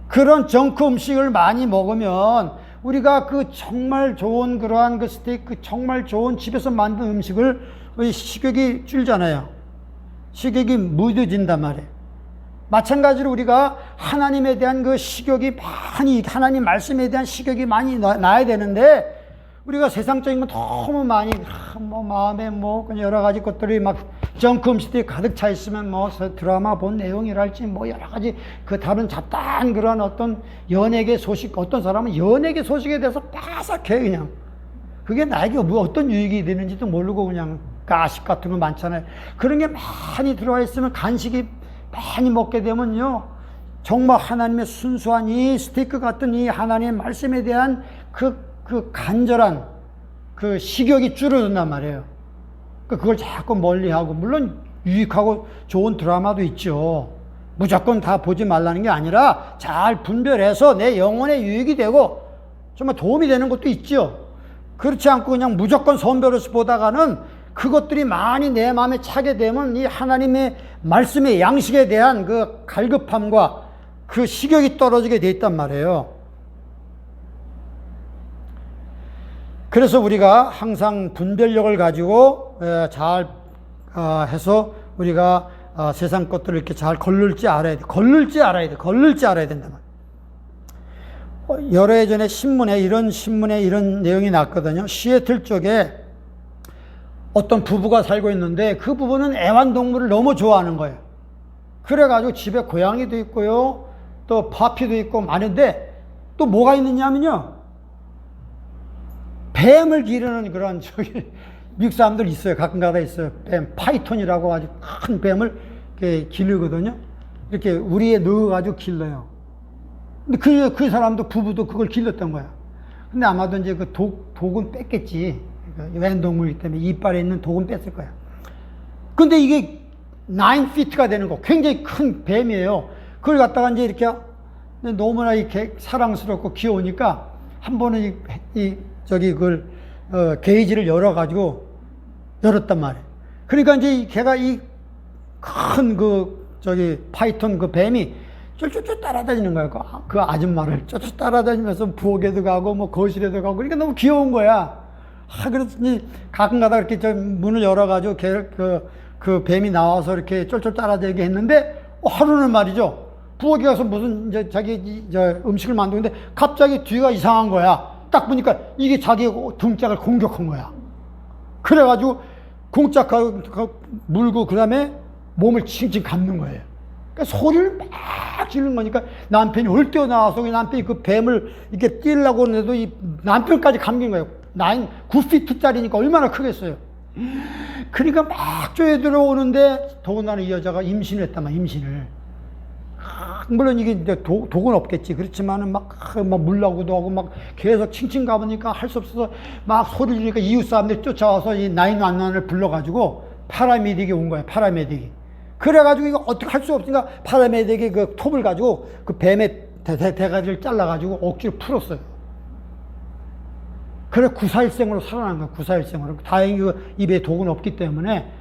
그런 정크 음식을 많이 먹으면 우리가 그 정말 좋은 그러한 그 스테이크, 정말 좋은 집에서 만든 음식을 우리 식욕이 줄잖아요. 식욕이 무뎌진단 말이에요. 마찬가지로 우리가 하나님에 대한 그 식욕이 많이, 하나님 말씀에 대한 식욕이 많이 나야 되는데, 우리가 세상적인 건 너무 많이, 뭐 마음에 뭐 여러 가지 것들이 막 정크 음식들이 가득 차 있으면 뭐 드라마 본 내용이랄지 뭐 여러 가지 그 다른 잡다한 그런 어떤 연예계 소식, 어떤 사람은 연예계 소식에 대해서 빠삭해 그냥. 그게 나에게 뭐 어떤 유익이 되는지도 모르고 그냥 가식 같은 거 많잖아요. 그런 게 많이 들어와 있으면, 간식이 많이 먹게 되면요, 정말 하나님의 순수한 이 스테이크 같은 이 하나님의 말씀에 대한 그 간절한 그 식욕이 줄어든단 말이에요. 그걸 자꾸 멀리하고, 물론 유익하고 좋은 드라마도 있죠. 무조건 다 보지 말라는 게 아니라 잘 분별해서 내 영혼에 유익이 되고 정말 도움이 되는 것도 있죠. 그렇지 않고 그냥 무조건 선별해서 보다가는 그것들이 많이 내 마음에 차게 되면 이 하나님의 말씀의 양식에 대한 그 갈급함과 그 식욕이 떨어지게 돼 있단 말이에요. 그래서 우리가 항상 분별력을 가지고 잘 해서 우리가 세상 것들을 이렇게 잘 걸룰 줄 알아야 돼. 걸룰 줄 알아야 된다. 여러 해 전에 신문에 이런 내용이 났거든요. 시애틀 쪽에 어떤 부부가 살고 있는데 그 부부는 애완동물을 너무 좋아하는 거예요. 그래가지고 집에 고양이도 있고요, 또 파피도 있고 많은데 또 뭐가 있느냐면요, 뱀을 기르는 그런 미국 사람들 있어요. 가끔가다 있어요. 뱀, 파이톤이라고 아주 큰 뱀을 이렇게 기르거든요. 이렇게 우리에 넣어가지고 길러요. 근데 그 사람도, 부부도 그걸 길렀던 거야. 근데 아마도 이제 그 독은 뺐겠지. 애완동물이기 때문에 이빨에 있는 독은 뺐을 거야. 근데 이게 9피트가 되는 거, 굉장히 큰 뱀이에요. 그걸 갖다가 이제 이렇게 너무나 이렇게 사랑스럽고 귀여우니까 한 번은 그걸 게이지를 열어가지고 열었단 말이에요. 그러니까 이제 걔가 이 큰 파이톤 그 뱀이 쫄쫄쫄 따라다니는 거야. 그 아줌마를 쫄쫄 따라다니면서 부엌에도 가고 뭐 거실에도 가고, 그러니까 너무 귀여운 거야. 그래서 이제 가끔 가다 이렇게 문을 열어가지고 그 뱀이 나와서 이렇게 쫄쫄 따라다니게 했는데, 하루는 말이죠, 부엌에 가서 무슨 이제 자기 음식을 만드는데 갑자기 뒤가 이상한 거야. 딱 보니까 이게 자기 등짝을 공격한 거야. 그래가지고 공짝하고 물고 그 다음에 몸을 칭칭 감는 거예요. 그러니까 소리를 막 지르는 거니까 남편이 얼뛰어 나와서 남편이 그 뱀을 이렇게 띄려고 하는데도 이 남편까지 감긴 거예요. 9피트짜리니까 얼마나 크겠어요. 그러니까 막 쪼여 들어오는데 더군다나 이 여자가 임신을 했단 말이야, 임신을. 물론 이게 이제 독은 없겠지. 그렇지만은 막 물라고도 하고 막 계속 칭칭 가보니까 할 수 없어서 막 소리 지르니까 이웃 사람들이 쫓아와서 이 911을 불러가지고 파라메딕이 온 거야, 파라메딕이. 그래가지고 이거 어떻게 할 수 없으니까 파라메딕이 그 톱을 가지고 그 뱀의 대가리를 잘라가지고 억지로 풀었어요. 그래 구사일생으로 살아난 거야, 구사일생으로. 다행히 그 입에 독은 없기 때문에.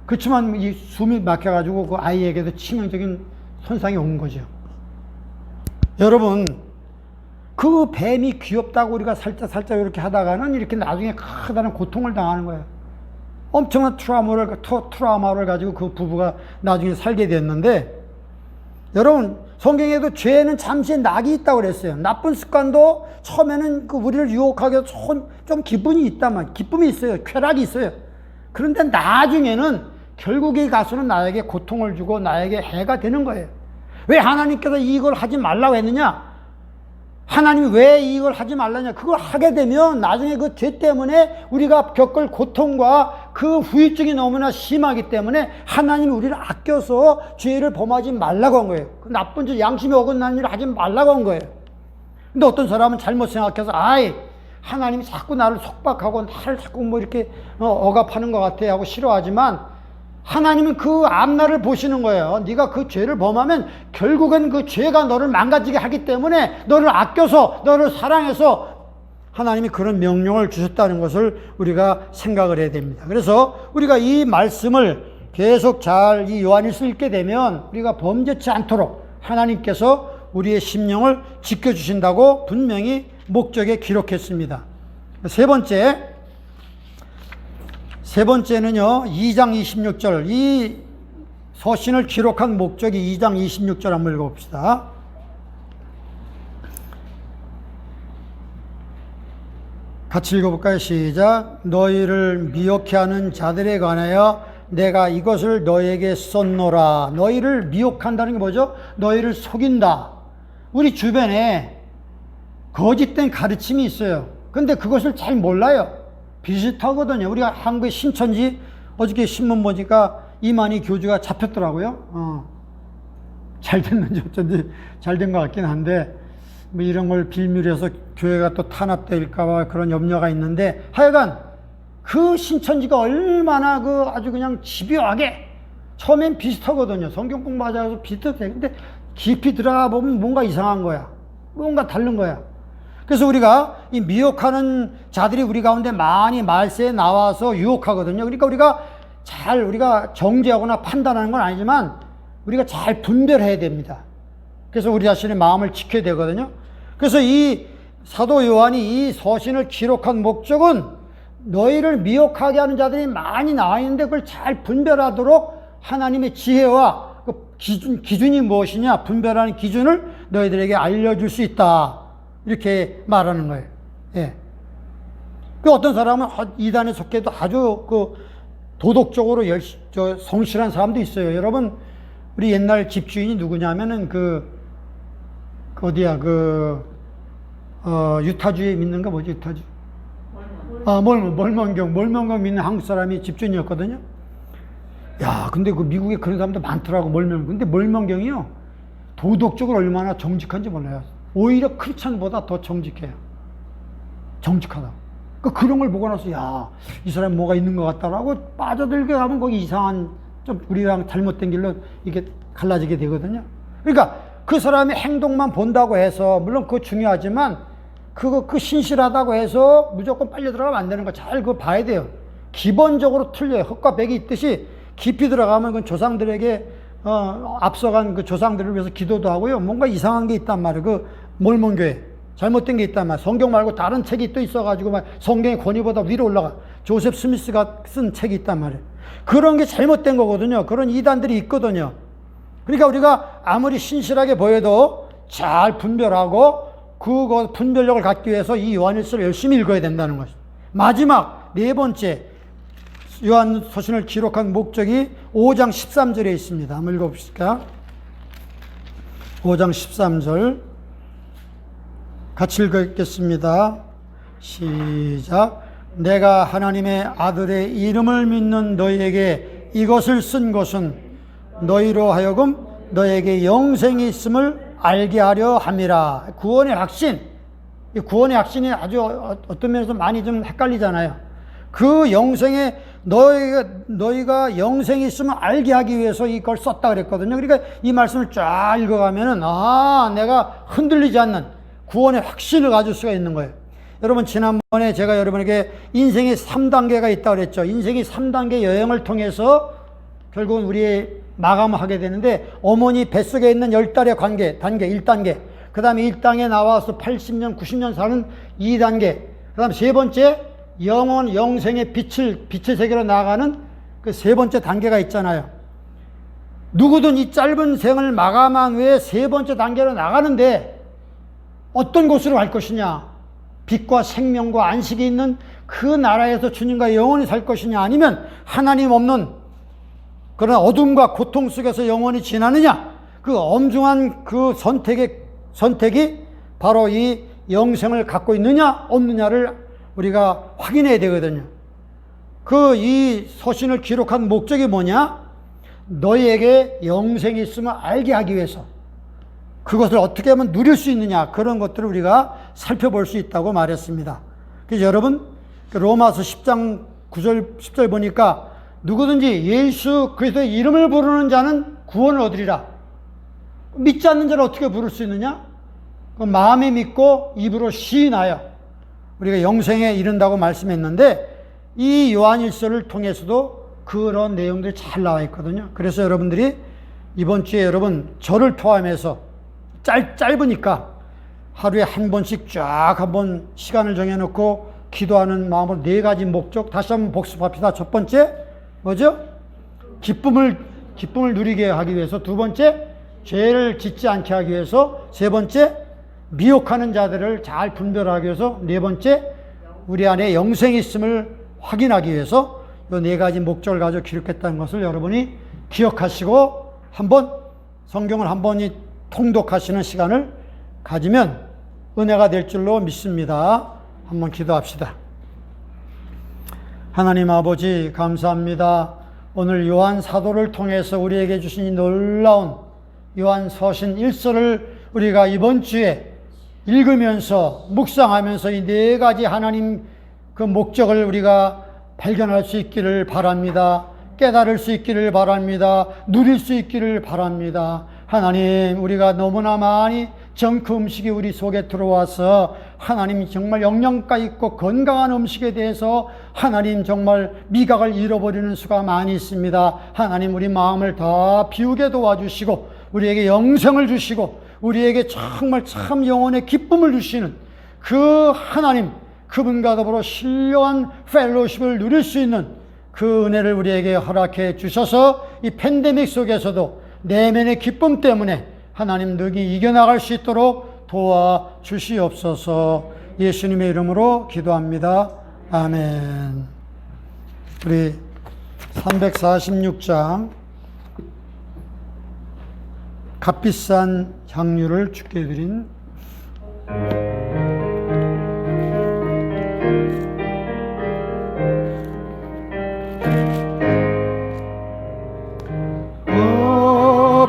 그렇지만 이 숨이 막혀가지고 그 아이에게도 치명적인 손상이 온 거죠. 여러분, 그 뱀이 귀엽다고 우리가 살짝 이렇게 하다가는 이렇게 나중에 크다는 고통을 당하는 거예요. 엄청난 트라우마를 가지고 그 부부가 나중에 살게 됐는데, 여러분, 성경에도 죄는 잠시 낙이 있다고 그랬어요. 나쁜 습관도 처음에는 그 우리를 유혹하게 좀 기쁨이 있어요. 쾌락이 있어요. 그런데 나중에는 결국에 가서는 나에게 고통을 주고 나에게 해가 되는 거예요. 왜 하나님께서 이걸 하지 말라고 했느냐? 하나님이 왜 이걸 하지 말라냐? 그걸 하게 되면 나중에 그 죄 때문에 우리가 겪을 고통과 그 후유증이 너무나 심하기 때문에 하나님이 우리를 아껴서 죄를 범하지 말라고 한 거예요. 그 나쁜 짓, 양심에 어긋나는 일을 하지 말라고 한 거예요. 근데 어떤 사람은 잘못 생각해서 하나님이 자꾸 나를 속박하고 나를 자꾸 뭐 이렇게 억압하는 것 같아 하고 싫어하지만, 하나님은 그 앞날을 보시는 거예요. 네가 그 죄를 범하면 결국엔 그 죄가 너를 망가지게 하기 때문에 너를 아껴서 너를 사랑해서 하나님이 그런 명령을 주셨다는 것을 우리가 생각을 해야 됩니다. 그래서 우리가 이 말씀을 계속 잘 이 요한일서 읽게 되면 우리가 범죄치 않도록 하나님께서 우리의 심령을 지켜주신다고 분명히 목적에 기록했습니다. 세 번째는요, 2장 26절. 이 서신을 기록한 목적이 2장 26절 한번 읽어봅시다. 같이 읽어볼까요? 시작. 너희를 미혹해 하는 자들에 관하여 내가 이것을 너희에게 썼노라. 너희를 미혹한다는 게 뭐죠? 너희를 속인다. 우리 주변에 거짓된 가르침이 있어요. 근데 그것을 잘 몰라요. 비슷하거든요. 우리가 한국의 신천지, 어저께 신문 보니까 이만희 교주가 잡혔더라고요. 잘 됐는지 어쩐지 잘 된 것 같긴 한데, 뭐 이런 걸 빌미해서 교회가 또 탄압될까봐 그런 염려가 있는데, 하여간 그 신천지가 얼마나 아주 그냥 집요하게, 처음엔 비슷하거든요. 성경 공부하자고 비슷해. 근데 깊이 들어가 보면 뭔가 이상한 거야. 뭔가 다른 거야. 그래서 우리가 이 미혹하는 자들이 우리 가운데 많이 말세에 나와서 유혹하거든요. 그러니까 우리가 정죄하거나 판단하는 건 아니지만 우리가 잘 분별해야 됩니다. 그래서 우리 자신의 마음을 지켜야 되거든요. 그래서 이 사도 요한이 이 서신을 기록한 목적은 너희를 미혹하게 하는 자들이 많이 나와 있는데 그걸 잘 분별하도록 하나님의 지혜와 그 기준이 무엇이냐, 분별하는 기준을 너희들에게 알려줄 수 있다. 이렇게 말하는 거예요. 예. 그 어떤 사람은 이단에 속해도 아주 도덕적으로 성실한 사람도 있어요. 여러분, 우리 옛날 집주인이 누구냐면은 유타주에 믿는 거 뭐지, 유타주? 몰몬경 믿는 한국 사람이 집주인이었거든요. 야, 근데 미국에 그런 사람도 많더라고, 몰몬경. 근데 몰몬경이요, 도덕적으로 얼마나 정직한지 몰라요. 오히려 크리스찬보다 더 정직해요. 정직하다. 그런 걸 보고 나서, 야, 이 사람 뭐가 있는 것 같다라고 빠져들게 하면 거기 이상한, 좀 우리랑 잘못된 길로 이게 갈라지게 되거든요. 그러니까 그 사람의 행동만 본다고 해서, 물론 그거 중요하지만, 그 신실하다고 해서 무조건 빨려 들어가면 안 되는 거 잘 그거 봐야 돼요. 기본적으로 틀려요. 흙과 백이 있듯이 깊이 들어가면 그 조상들에게, 앞서간 그 조상들을 위해서 기도도 하고요. 뭔가 이상한 게 있단 말이에요. 몰몬교회. 잘못된 게 있단 말이에요. 성경 말고 다른 책이 또 있어가지고 성경의 권위보다 위로 올라가. 조셉 스미스가 쓴 책이 있단 말이에요. 그런 게 잘못된 거거든요. 그런 이단들이 있거든요. 그러니까 우리가 아무리 신실하게 보여도 잘 분별하고 그 분별력을 갖기 위해서 이 요한일서를 열심히 읽어야 된다는 것이죠. 마지막 네 번째 요한 서신을 기록한 목적이 5장 13절에 있습니다. 한번 읽어봅시다. 5장 13절 같이 읽겠습니다. 시작. 내가 하나님의 아들의 이름을 믿는 너희에게 이것을 쓴 것은 너희로 하여금 너에게 영생이 있음을 알게 하려 함이라. 구원의 확신. 이 구원의 확신이 아주 어떤 면에서 많이 좀 헷갈리잖아요. 그 영생에 너희가 영생이 있음을 알게 하기 위해서 이걸 썼다 그랬거든요. 그러니까 이 말씀을 쫙 읽어가면은 내가 흔들리지 않는 구원의 확신을 가질 수가 있는 거예요. 여러분, 지난번에 제가 여러분에게 인생의 3단계가 있다고 그랬죠. 인생의 3단계 여행을 통해서 결국은 우리 마감하게 되는데, 어머니 뱃속에 있는 10달의 단계 1단계, 그 다음에 1단계 나와서 80년 90년 사는 2단계, 그 다음 세 번째 영생의 빛의 세계로 나아가는 그 세 번째 단계가 있잖아요. 누구든 이 짧은 생을 마감한 후에 세 번째 단계로 나가는데 어떤 곳으로 갈 것이냐? 빛과 생명과 안식이 있는 그 나라에서 주님과 영원히 살 것이냐, 아니면 하나님 없는 그런 어둠과 고통 속에서 영원히 지나느냐? 그 엄중한 그 선택이 바로 이 영생을 갖고 있느냐 없느냐를 우리가 확인해야 되거든요. 이 서신을 기록한 목적이 뭐냐? 너희에게 영생이 있음을 알게 하기 위해서, 그것을 어떻게 하면 누릴 수 있느냐, 그런 것들을 우리가 살펴볼 수 있다고 말했습니다. 그래서 여러분, 로마서 10장 9절 10절 보니까 누구든지 예수 그리스도의 이름을 부르는 자는 구원을 얻으리라. 믿지 않는 자를 어떻게 부를 수 있느냐? 마음에 믿고 입으로 시인하여 우리가 영생에 이른다고 말씀했는데, 이 요한일서를 통해서도 그런 내용들이 잘 나와 있거든요. 그래서 여러분들이 이번 주에 여러분 저를 포함해서 짧으니까 하루에 한 번씩 쫙 한번 시간을 정해놓고 기도하는 마음으로 4가지 목적 다시 한번 복습합시다. 첫 번째 뭐죠? 기쁨을 누리게 하기 위해서. 두 번째, 죄를 짓지 않게 하기 위해서. 세 번째, 미혹하는 자들을 잘 분별하기 위해서. 네 번째, 우리 안에 영생이 있음을 확인하기 위해서. 이 4가지 목적을 가지고 기록했다는 것을 여러분이 기억하시고 한번 성경을 한번 통독하시는 시간을 가지면 은혜가 될 줄로 믿습니다. 한번 기도합시다. 하나님 아버지, 감사합니다. 오늘 요한 사도를 통해서 우리에게 주신 이 놀라운 요한 서신 1서를 우리가 이번 주에 읽으면서 묵상하면서 이 4가지 하나님 그 목적을 우리가 발견할 수 있기를 바랍니다. 깨달을 수 있기를 바랍니다. 누릴 수 있기를 바랍니다. 하나님, 우리가 너무나 많이 정크 음식이 우리 속에 들어와서 하나님 정말 영양가 있고 건강한 음식에 대해서 하나님 정말 미각을 잃어버리는 수가 많이 있습니다. 하나님, 우리 마음을 다 비우게 도와주시고 우리에게 영생을 주시고 우리에게 정말 참 영혼의 기쁨을 주시는 그 하나님, 그분과 더불어 신령한 펠로십을 누릴 수 있는 그 은혜를 우리에게 허락해 주셔서 이 팬데믹 속에서도 내면의 기쁨 때문에 하나님 능히 이겨나갈 수 있도록 도와주시옵소서. 예수님의 이름으로 기도합니다. 아멘. 우리 346장 값비싼 향유를 주께 드린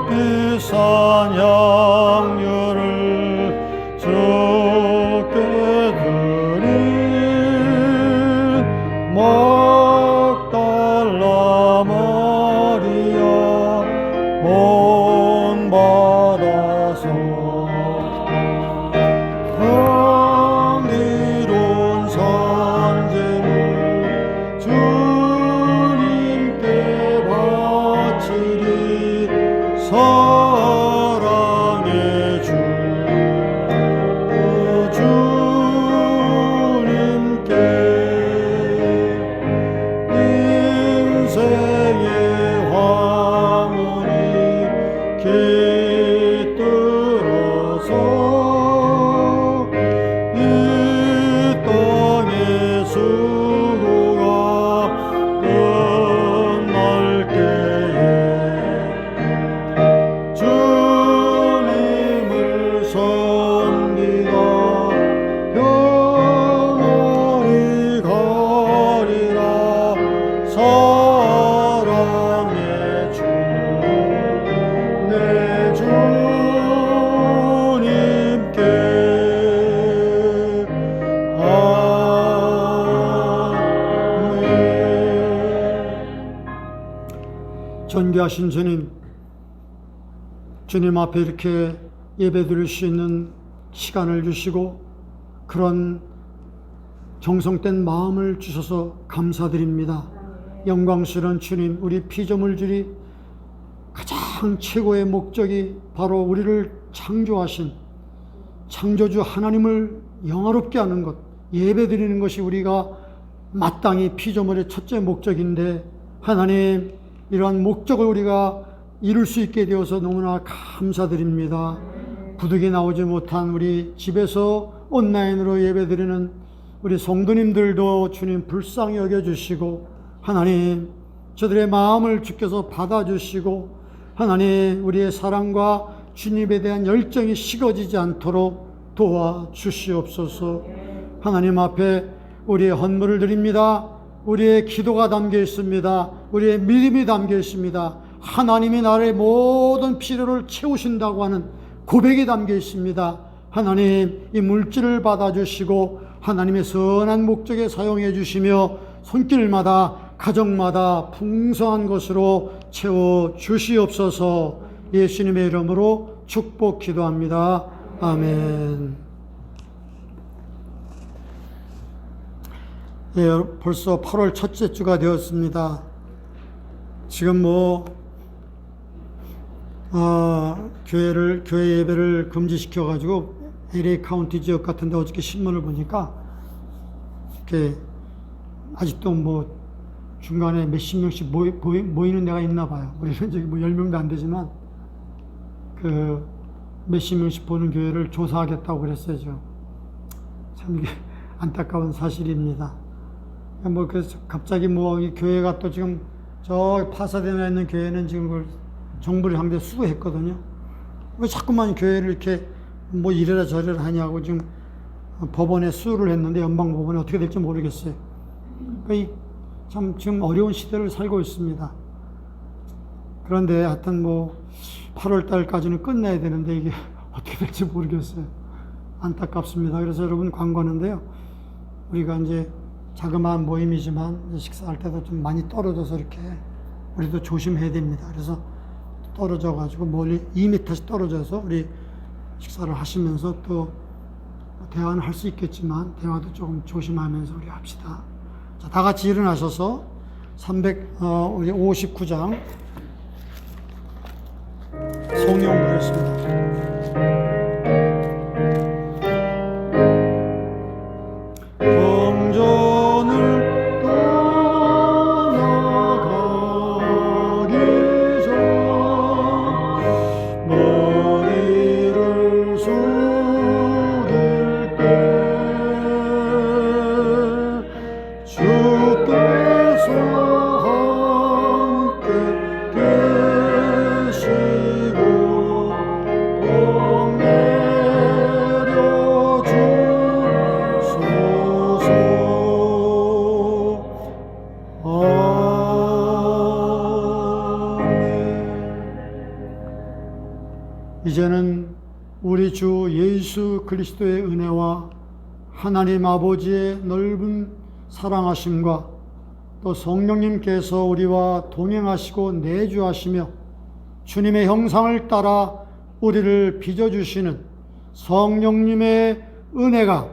비싼 향유를 주께 드린 막달라 마리아 본받아서 귀하신 주님, 주님 앞에 이렇게 예배 드릴 수 있는 시간을 주시고 그런 정성된 마음을 주셔서 감사드립니다. 영광스러운 주님, 우리 피조물들이 가장 최고의 목적이 바로 우리를 창조하신 창조주 하나님을 영화롭게 하는 것, 예배 드리는 것이 우리가 마땅히 피조물의 첫째 목적인데, 하나님, 이러한 목적을 우리가 이룰 수 있게 되어서 너무나 감사드립니다. 부득이 나오지 못한 우리 집에서 온라인으로 예배 드리는 우리 성도님들도 주님 불쌍히 여겨주시고, 하나님, 저들의 마음을 주께서 받아주시고, 하나님, 우리의 사랑과 주님에 대한 열정이 식어지지 않도록 도와주시옵소서. 하나님 앞에 우리의 헌물을 드립니다. 우리의 기도가 담겨 있습니다. 우리의 믿음이 담겨 있습니다. 하나님이 나의 모든 필요를 채우신다고 하는 고백이 담겨 있습니다. 하나님, 이 물질을 받아주시고 하나님의 선한 목적에 사용해 주시며 손길마다 가정마다 풍성한 것으로 채워 주시옵소서. 예수님의 이름으로 축복 기도합니다. 아멘. 예, 벌써 8월 첫째 주가 되었습니다. 지금 교회 예배를 금지시켜 가지고 LA 카운티 지역 같은데 어저께 신문을 보니까 이렇게 아직도 중간에 몇십 명씩 모이는 데가 있나 봐요. 우리는 저기 10명도 안 되지만 몇십 명씩 보는 교회를 조사하겠다고 그랬어요. 참 이게 안타까운 사실입니다. 그래서 갑자기 이 교회가 또 지금 저 파사데나에 있는 교회는 지금 그걸 정부를 상대 수거했거든요. 왜 자꾸만 교회를 이렇게 이래라 저래라 하냐고 지금 법원에 수를 했는데, 연방법원에 어떻게 될지 모르겠어요. 참 지금 어려운 시대를 살고 있습니다. 그런데 하여튼 8월 달까지는 끝내야 되는데 이게 어떻게 될지 모르겠어요. 안타깝습니다. 그래서 여러분 간과하는데요, 우리가 이제 자그마한 모임이지만 식사할 때도 좀 많이 떨어져서 이렇게 우리도 조심해야 됩니다. 그래서 떨어져 가지고 멀리 2m씩 떨어져서 우리 식사를 하시면서 또 대화는 할 수 있겠지만 대화도 조금 조심하면서 우리 합시다. 자, 다 같이 일어나셔서 우리 59장 성령 부르겠습니다. 동전을 떠나가기 전 머리를 숙일 때 주께서 함께 계시고 복 내려 주소서. 이제는 우리 주 예수 그리스도의 은혜와 하나님 아버지의 넓은 사랑하심과 또 성령님께서 우리와 동행하시고 내주하시며 주님의 형상을 따라 우리를 빚어주시는 성령님의 은혜가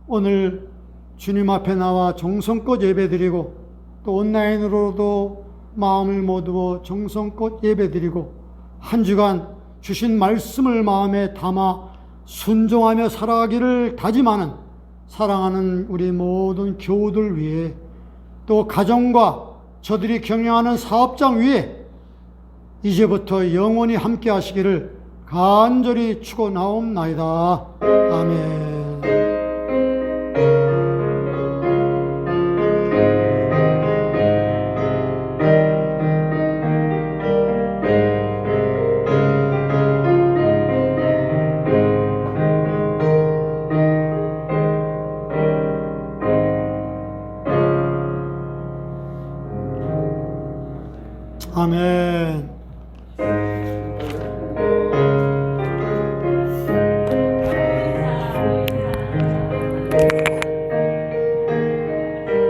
오늘 주님 앞에 나와 정성껏 예배드리고 또 온라인으로도 마음을 모두어 정성껏 예배드리고 한 주간 주신 말씀을 마음에 담아 순종하며 살아가기를 다짐하는 사랑하는 우리 모든 교우들 위해, 또 가정과 저들이 경영하는 사업장 위에 이제부터 영원히 함께 하시기를 간절히 축원하옵나이다. 아멘. 아멘.